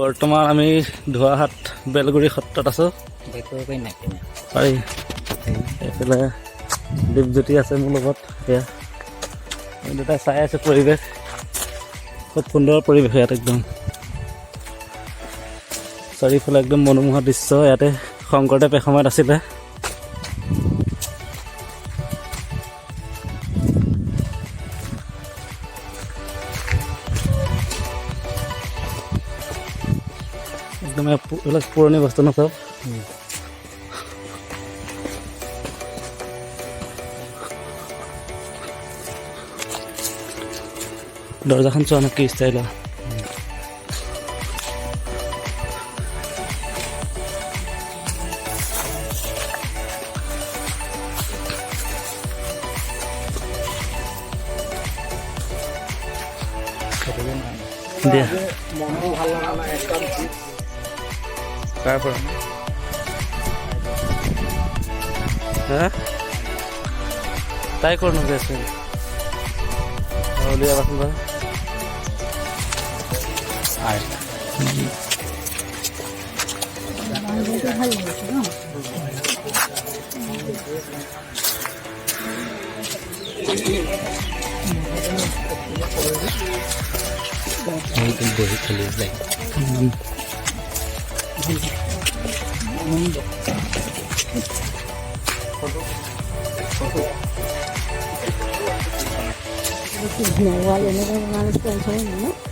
বৰ্তমান আমি ধোৱাহাট বেলগুৰি সত্ৰত আছোঁ। পাৰি এইফালে দীপজ্যোতি আছে মোৰ লগত। এতিয়া আমি দুটাই চাই আছোঁ পৰিৱেশ, খুব সুন্দৰ পৰিৱেশ ইয়াত একদম। চাৰিওফালে একদম মনোমোহা দৃশ্য। ইয়াতে শংকৰদেৱ এসময়ত আছিলে। একদম এইবিলাক পুৰণি বস্তু ন চব। দৰ্জাখন চোৱা ন কি ষ্টাইলৰ। দিয়া কাৰ পৰা তাই কৰ নগৈ আছে উলিয়াবাচোন বাৰু। বহি খেলি Ginagawa yan na lang ng mga sponsor mo, no?